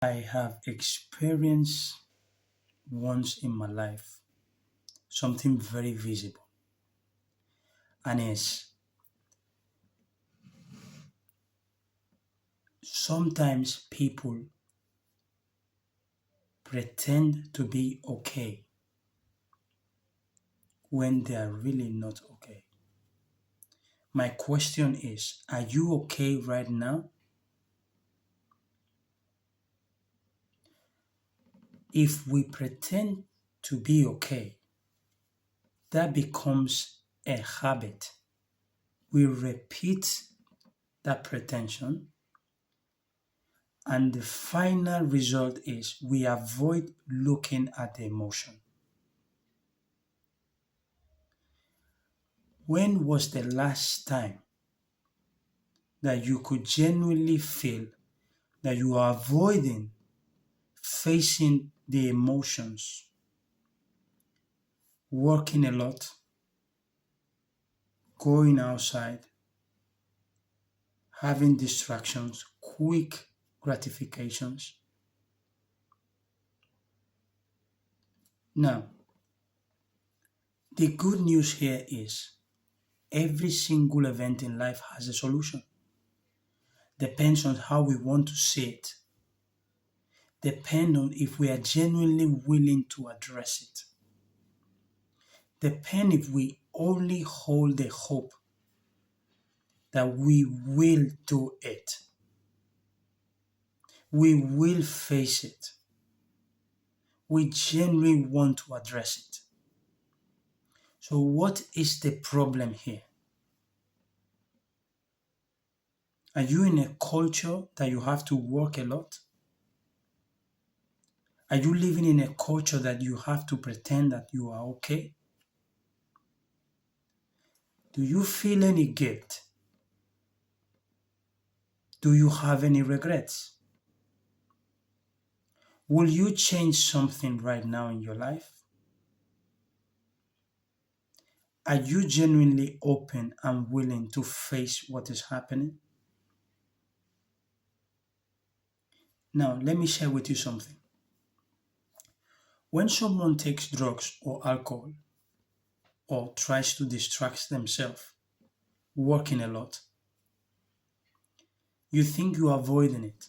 I have experienced once in my life something very visible, and is sometimes people pretend to be okay when they are really not okay. My question is, are you okay right now? If we pretend to be okay, that becomes a habit. We repeat that pretension, and the final result is we avoid looking at the emotion. When was the last time that you could genuinely feel that you are avoiding facing the emotions, working a lot, going outside, having distractions, quick gratifications? Now, the good news here is every single event in life has a solution. Depends on how we want to see it. Depend on if we are genuinely willing to address it. Depend if we only hold the hope that we will do it. We will face it. We genuinely want to address it. So what is the problem here? Are you in a culture that you have to work a lot? Are you living in a culture that you have to pretend that you are okay? Do you feel any guilt? Do you have any regrets? Will you change something right now in your life? Are you genuinely open and willing to face what is happening? Now, let me share with you something. When someone takes drugs or alcohol or tries to distract themselves, working a lot, you think you are avoiding it,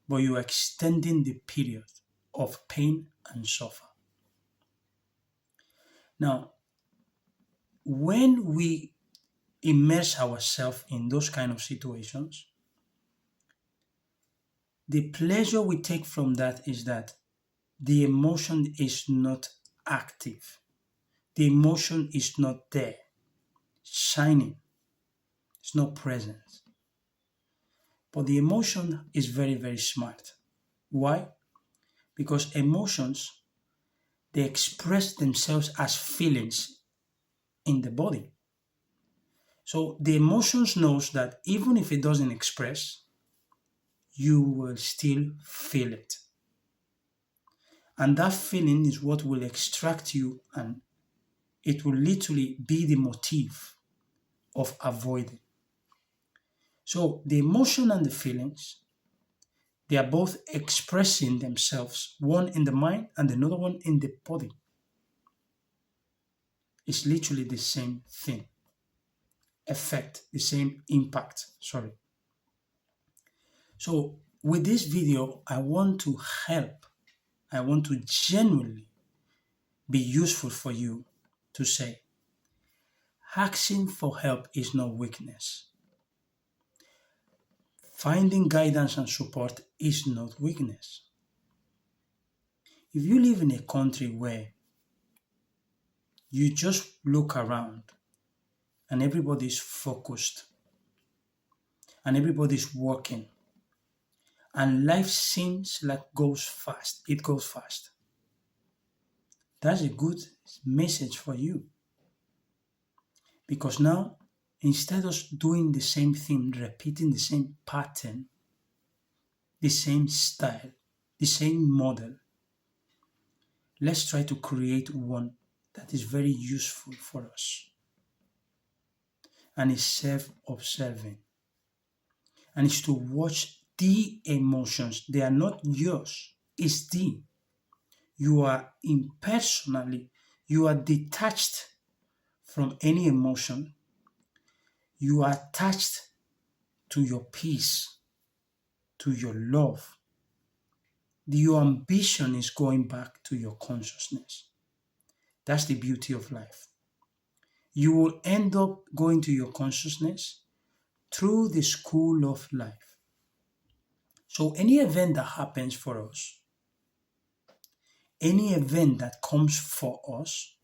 but you are extending the period of pain and suffer. Now, when we immerse ourselves in those kind of situations, the pleasure we take from that is that the emotion is not active. The emotion is not there, shining. It's not present. But the emotion is very, very smart. Why? Because emotions, they express themselves as feelings in the body. So the emotions knows that even if it doesn't express, you will still feel it. And that feeling is what will extract you, and it will literally be the motive of avoiding. So the emotion and the feelings, they are both expressing themselves, one in the mind and another one in the body. It's literally the same thing, effect, the same impact. Sorry. So with this video, I want to help. I want to genuinely be useful for you to say, asking for help is not weakness. Finding guidance and support is not weakness. If you live in a country where you just look around and everybody's focused and everybody's working and life seems like it goes fast. That's a good message for you. Because now, instead of doing the same thing, repeating the same pattern, the same style, the same model, let's try to create one that is very useful for us and is self-observing, and is to watch the emotions. They are not yours. It's the. You are impersonally, you are detached from any emotion. You are attached to your peace, to your love. Your ambition is going back to your consciousness. That's the beauty of life. You will end up going to your consciousness through the school of life. So any event that happens for us, any event that comes for us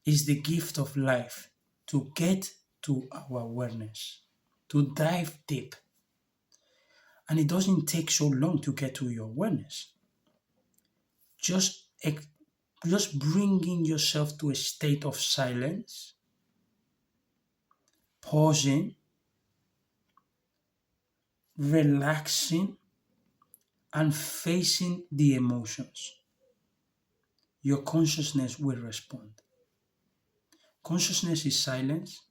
is the gift of life to get to our awareness, to dive deep. And it doesn't take so long to get to your awareness. Just, just bringing yourself to a state of silence, pausing, relaxing, and facing the emotions. Your consciousness will respond. Consciousness is silence,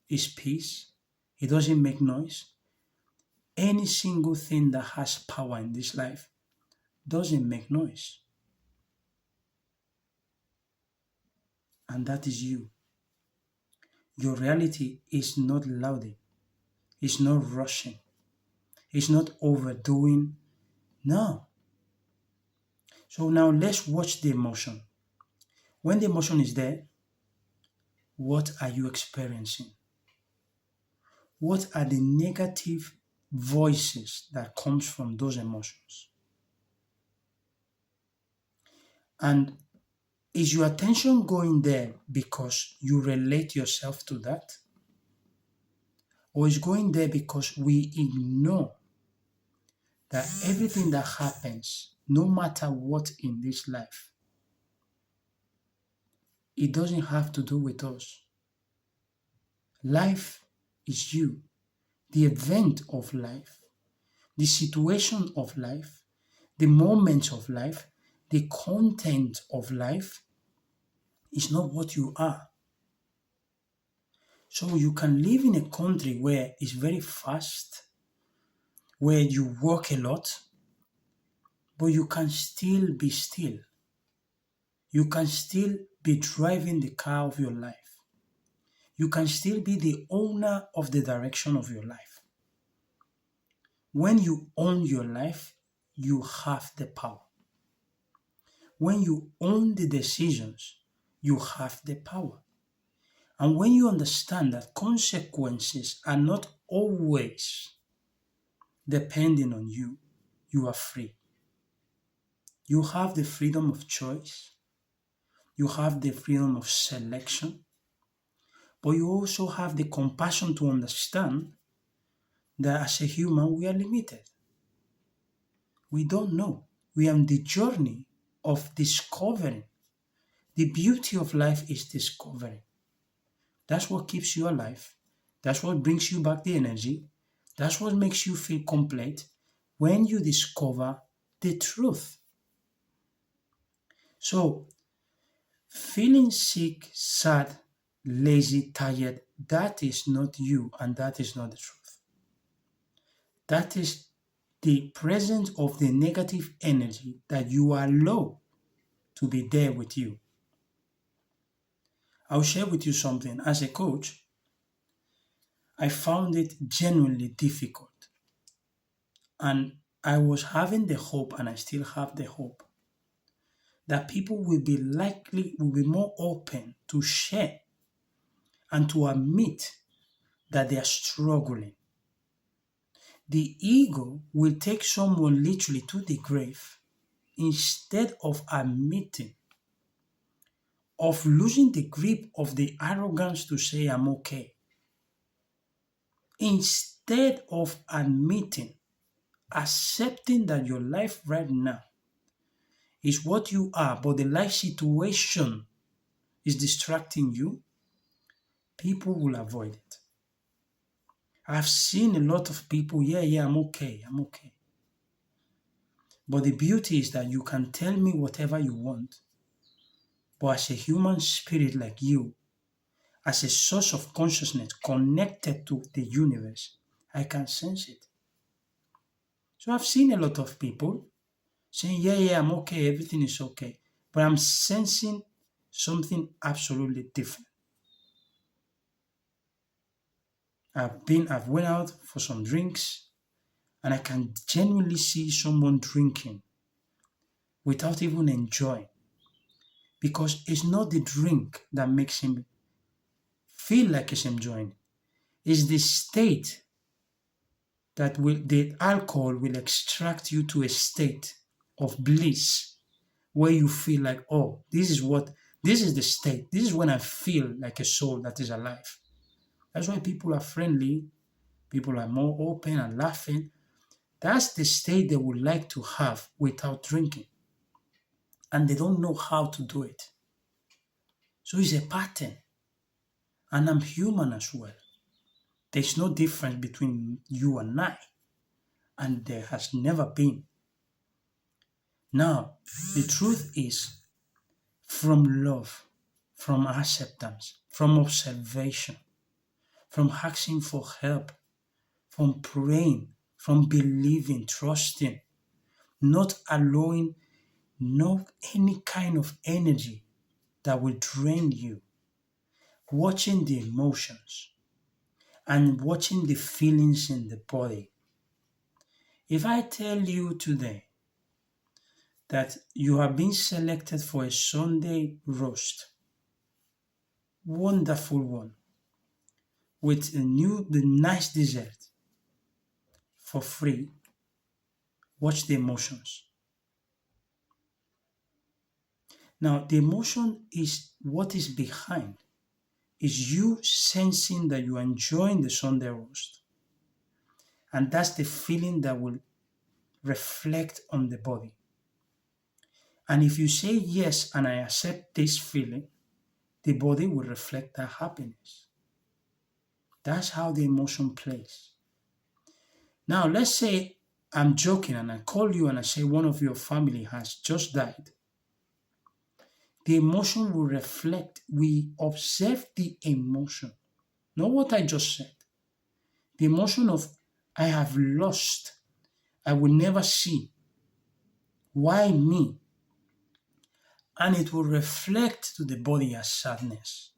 is peace. It doesn't make noise. Any single thing that has power in this life doesn't make noise. And that is you. Your reality is not louding. It's not rushing. It's not overdoing. No. So now let's watch the emotion. When the emotion is there, what are you experiencing? What are the negative voices that comes from those emotions? And is your attention going there because you relate yourself to that? Or is going there because we ignore that everything that happens, no matter what in this life, it doesn't have to do with us. Life is you. The event of life, the situation of life, the moments of life, the content of life is not what you are. So you can live in a country where it's very fast, where you work a lot, but you can still be still. You can still be driving the car of your life. You can still be the owner of the direction of your life. When you own your life, you have the power. When you own the decisions, you have the power. And when you understand that consequences are not always depending on you, you are free. You have the freedom of choice. You have the freedom of selection. But you also have the compassion to understand that as a human, we are limited. We don't know. We are on the journey of discovering. The beauty of life is discovering. That's what keeps you alive. That's what brings you back the energy. That's what makes you feel complete when you discover the truth. So, feeling sick, sad, lazy, tired, that is not you and that is not the truth. That is the presence of the negative energy that you allow to be there with you. I'll share with you something. As a coach, I found it genuinely difficult. And I was having the hope, and I still have the hope, that people will be more open to share and to admit that they are struggling. The ego will take someone literally to the grave instead of admitting, of losing the grip of the arrogance to say, I'm okay. Instead of admitting, accepting that your life right now is what you are, but the life situation is distracting you, people will avoid it. I've seen a lot of people, yeah, I'm okay. But the beauty is that you can tell me whatever you want, but as a human spirit like you, as a source of consciousness connected to the universe, I can sense it. So I've seen a lot of people saying, yeah, yeah, I'm okay, everything is okay. But I'm sensing something absolutely different. I've went out for some drinks and I can genuinely see someone drinking without even enjoying because it's not the drink that makes him feel like he's enjoying. It's the state that the alcohol will extract you to a state of bliss where you feel like, oh, this is the state. This is when I feel like a soul that is alive. That's why people are friendly, people are more open and laughing. That's the state they would like to have without drinking. And they don't know how to do it. So it's a pattern. And I'm human as well. There's no difference between you and I. And there has never been. Now, the truth is, from love, from acceptance, from observation, from asking for help, from praying, from believing, trusting, not allowing no any kind of energy that will drain you, watching the emotions and watching the feelings in the body. If I tell you today that you have been selected for a Sunday roast, wonderful one, with the nice dessert for free, watch the emotions. Now, the emotion is what is behind, is you sensing that you are enjoying the Sunday roast. And that's the feeling that will reflect on the body. And if you say yes and I accept this feeling, the body will reflect that happiness. That's how the emotion plays. Now, let's say I'm joking and I call you and I say one of your family has just died. The emotion will reflect, we observe the emotion, not what I just said. The emotion of I have lost, I will never see. Why me? And it will reflect to the body as sadness,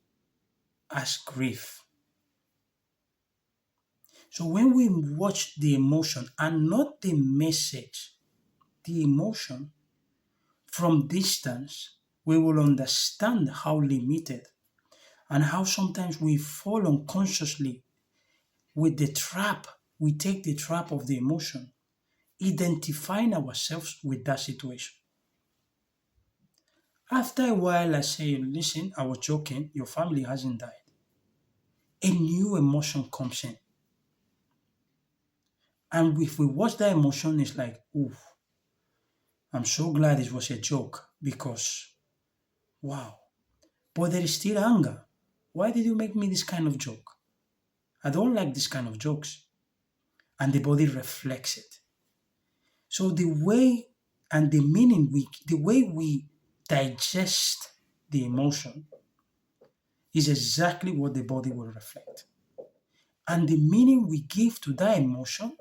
as grief. So when we watch the emotion and not the message, the emotion from distance, we will understand how limited and how sometimes we fall unconsciously with the trap. We take the trap of the emotion, identifying ourselves with that situation. After a while, I say, listen, I was joking, your family hasn't died. A new emotion comes in. And if we watch that emotion, it's like, ooh, I'm so glad it was a joke because, wow. But there is still anger. Why did you make me this kind of joke? I don't like this kind of jokes. And the body reflects it. So the way and the way we digest the emotion is exactly what the body will reflect. And the meaning we give to that emotion,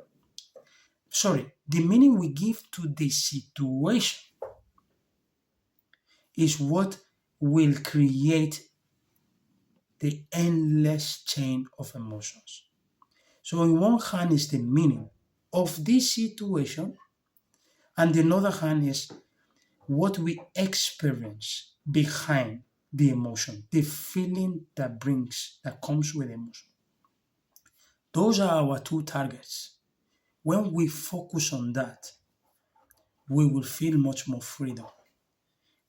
the meaning we give to the situation is what will create the endless chain of emotions. So on one hand is the meaning of this situation, and the other hand is what we experience behind the emotion, the feeling that comes with emotion. Those are our two targets. When we focus on that, we will feel much more freedom.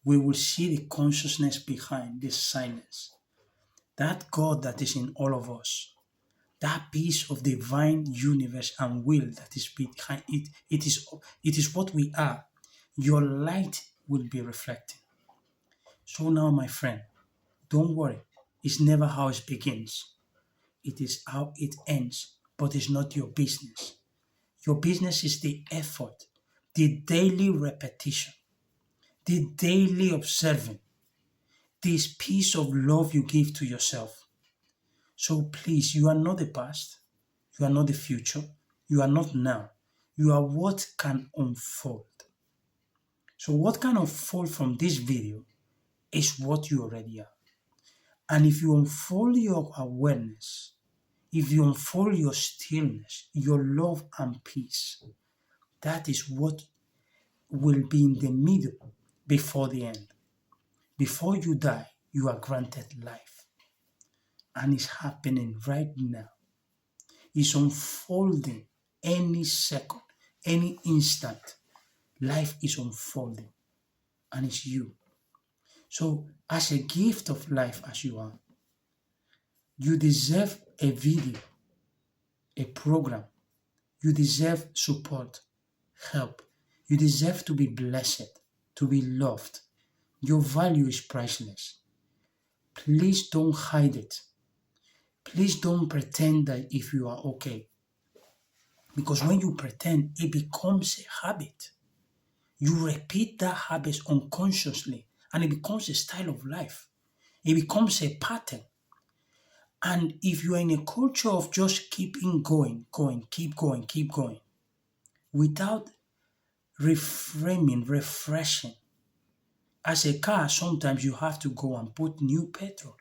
We will see the consciousness behind this silence. That God that is in all of us, that piece of divine universe and will that is behind it, it is what we are. Your light will be reflecting. So now, my friend, don't worry. It's never how it begins. It is how it ends, but it's not your business. Your business is the effort, the daily repetition, the daily observing, this piece of love you give to yourself. So please, you are not the past, you are not the future, you are not now. You are what can unfold. So what can unfold from this video is what you already are. And if you unfold your awareness, if you unfold your stillness, your love and peace, that is what will be in the middle before the end. Before you die, you are granted life. And it's happening right now. It's unfolding any second, any instant. Life is unfolding and it's you. So, as a gift of life as you are, you deserve a video, a program. You deserve support, help. You deserve to be blessed, to be loved. Your value is priceless. Please don't hide it. Please don't pretend that if you are okay. Because when you pretend, it becomes a habit. You repeat that habit unconsciously and it becomes a style of life. It becomes a pattern. And if you are in a culture of just keeping keep going, without reframing, refreshing, as a car, sometimes you have to go and put new petrol.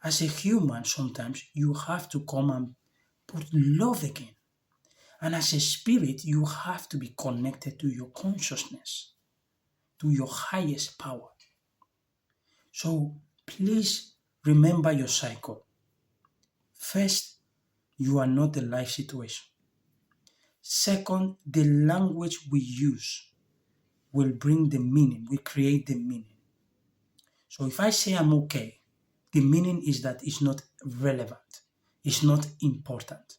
As a human, sometimes you have to come and put love again. And as a spirit, you have to be connected to your consciousness, to your highest power. So please remember your cycle. First, you are not the life situation. Second, the language we use will bring the meaning, will create the meaning. So if I say I'm okay, the meaning is that it's not relevant, it's not important.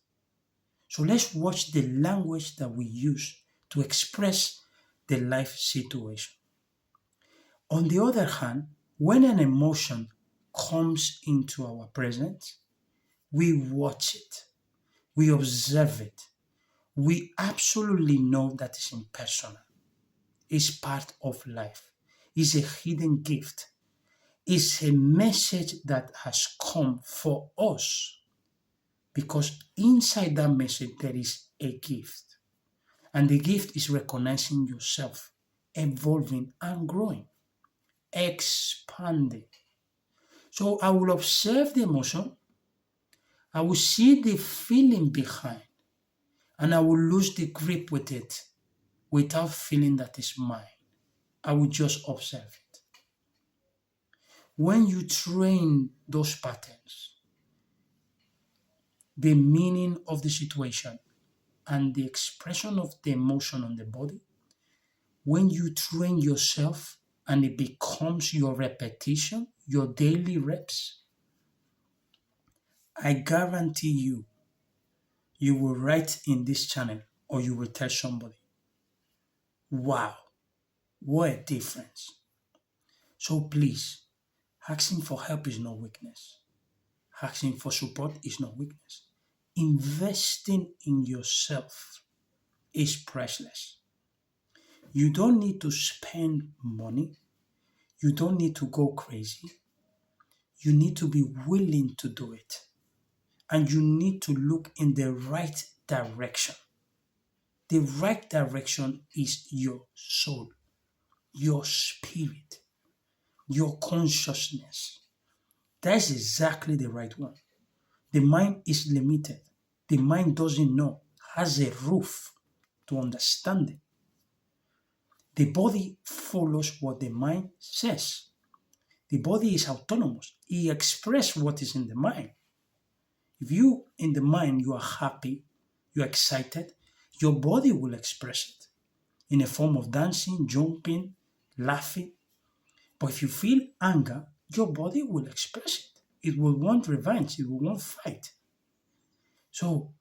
So let's watch the language that we use to express the life situation. On the other hand, when an emotion comes into our presence, we watch it, we observe it, we absolutely know that it's impersonal, it's part of life, it's a hidden gift, it's a message that has come for us because inside that message there is a gift. And the gift is recognizing yourself, evolving and growing, expanding. So I will observe the emotion, I will see the feeling behind, and I will lose the grip with it without feeling that it's mine. I will just observe it. When you train those patterns, the meaning of the situation and the expression of the emotion on the body, when you train yourself and it becomes your repetition, your daily reps, I guarantee you, you will write in this channel or you will tell somebody, wow, what a difference. So please, asking for help is not weakness. Asking for support is not weakness. Investing in yourself is priceless. You don't need to spend money. You don't need to go crazy. You need to be willing to do it. And you need to look in the right direction. The right direction is your soul, your spirit, your consciousness. That's exactly the right one. The mind is limited. The mind doesn't know, has a roof to understand it. The body follows what the mind says. The body is autonomous. It expresses what is in the mind. If you, in the mind, you are happy, you're excited, your body will express it in a form of dancing, jumping, laughing. But if you feel anger, your body will express it. It will want revenge, it will want fight. So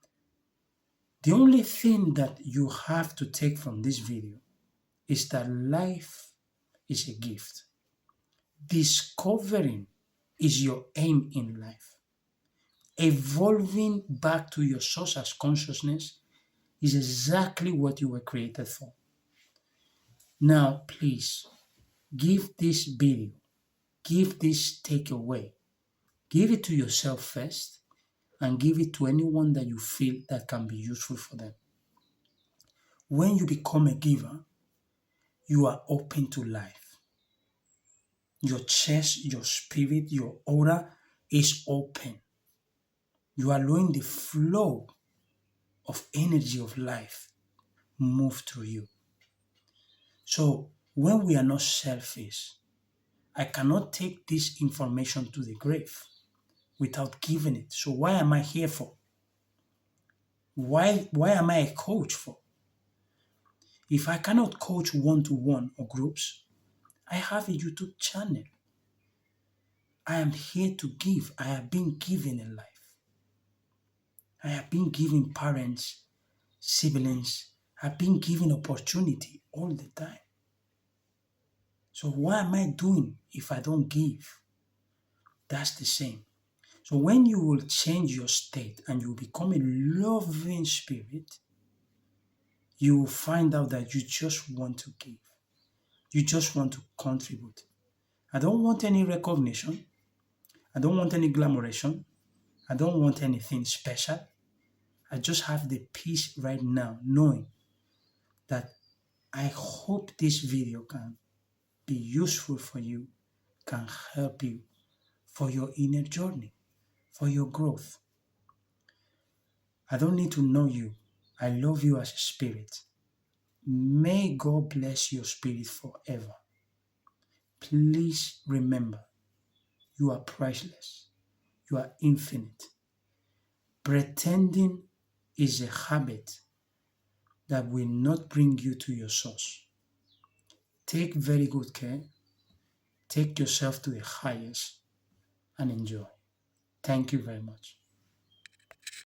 the only thing that you have to take from this video is that life is a gift. Discovering is your aim in life. Evolving back to your source as consciousness is exactly what you were created for. Now, please, give this video, give this takeaway, give it to yourself first, and give it to anyone that you feel that can be useful for them. When you become a giver, you are open to life. Your chest, your spirit, your aura is open. You are allowing the flow of energy of life move through you. So when we are not selfish, I cannot take this information to the grave without giving it. So why am I here for? Why am I a coach for? If I cannot coach one-to-one or groups, I have a YouTube channel. I am here to give. I have been given a life. I have been giving parents, siblings, I've been given opportunity all the time. So what am I doing if I don't give? That's the same. So when you will change your state and you become a loving spirit, you will find out that you just want to give. You just want to contribute. I don't want any recognition. I don't want any glamoration. I don't want anything special. I just have the peace right now knowing that I hope this video can be useful for you, can help you for your inner journey, for your growth. I don't need to know you. I love you as a spirit. May God bless your spirit forever. Please remember, you are priceless. You are infinite. Pretending is a habit that will not bring you to your source. Take very good care. Take yourself to the highest and enjoy. Thank you very much.